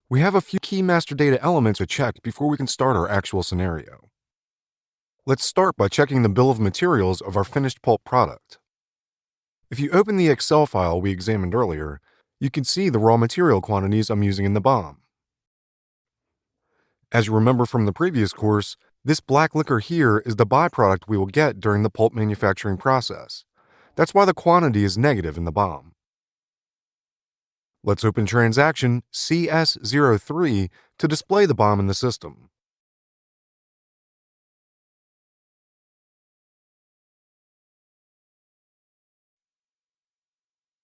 We have a few key master data elements to check before we can start our actual scenario. Let's start by checking the bill of materials of our finished pulp product. If you open the Excel file we examined earlier, you can see the raw material quantities I'm using in the BOM. As you remember from the previous course, this black liquor here is the byproduct we will get during the pulp manufacturing process. That's why the quantity is negative in the BOM. Let's open transaction CS03 to display the BOM in the system.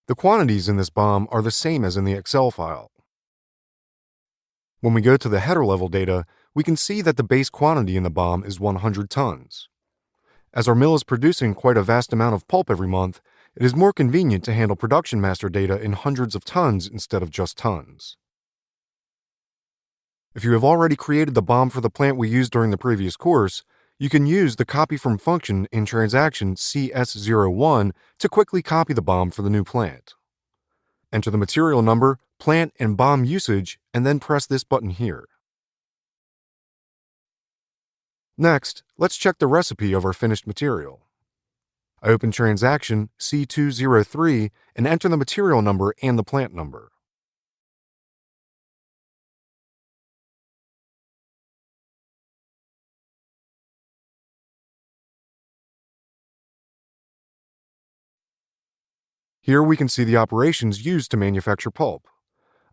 The quantities in this BOM are the same as in the Excel file. When we go to the header level data, we can see that the base quantity in the BOM is 100 tons. As our mill is producing quite a vast amount of pulp every month, it is more convenient to handle production master data in hundreds of tons instead of just tons. If you have already created the BOM for the plant we used during the previous course, you can use the copy from function in transaction CS01 to quickly copy the BOM for the new plant. Enter the material number, plant, and BOM usage, and then press this button here. Next, let's check the recipe of our finished material. I open transaction C203 and enter the material number and the plant number. Here we can see the operations used to manufacture pulp.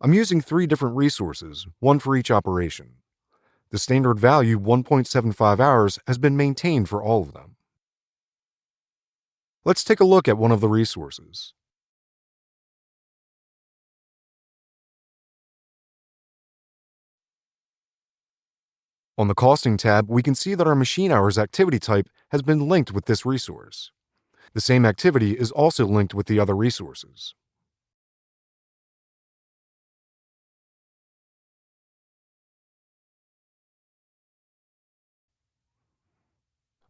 I'm using 3 different resources, one for each operation. The standard value 1.75 hours has been maintained for all of them. Let's take a look at one of the resources. On the Costing tab, we can see that our machine hours activity type has been linked with this resource. The same activity is also linked with the other resources.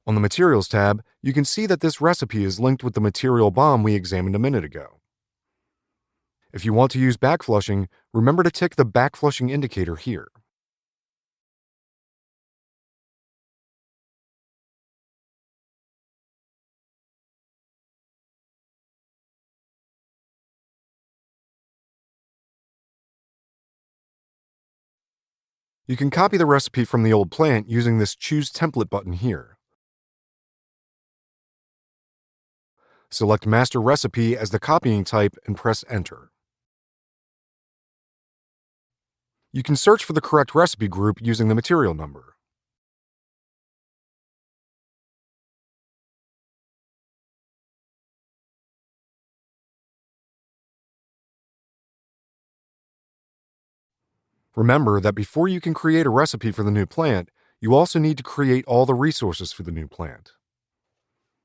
On the Materials tab, you can see that this recipe is linked with the material BOM we examined a minute ago. If you want to use backflushing, remember to tick the backflushing indicator here. You can copy the recipe from the old plant using this Choose Template button here. Select Master Recipe as the copying type and press Enter. You can search for the correct recipe group using the material number. Remember that before you can create a recipe for the new plant, you also need to create all the resources for the new plant.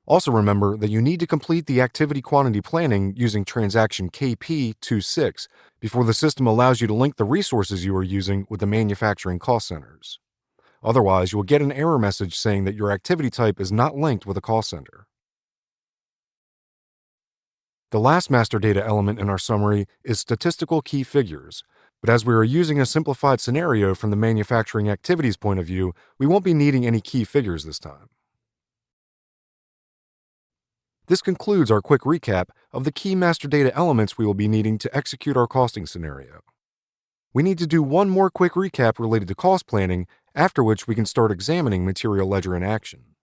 Also remember that you need to complete the activity quantity planning using transaction KP26 before the system allows you to link the resources you are using with the manufacturing cost centers. Otherwise, you will get an error message saying that your activity type is not linked with a cost center. The last master data element in our summary is statistical key figures, but as we are using a simplified scenario from the manufacturing activities point of view, we won't be needing any key figures this time. This concludes our quick recap of the key master data elements we will be needing to execute our costing scenario. We need to do one more quick recap related to cost planning, after which we can start examining material ledger in action.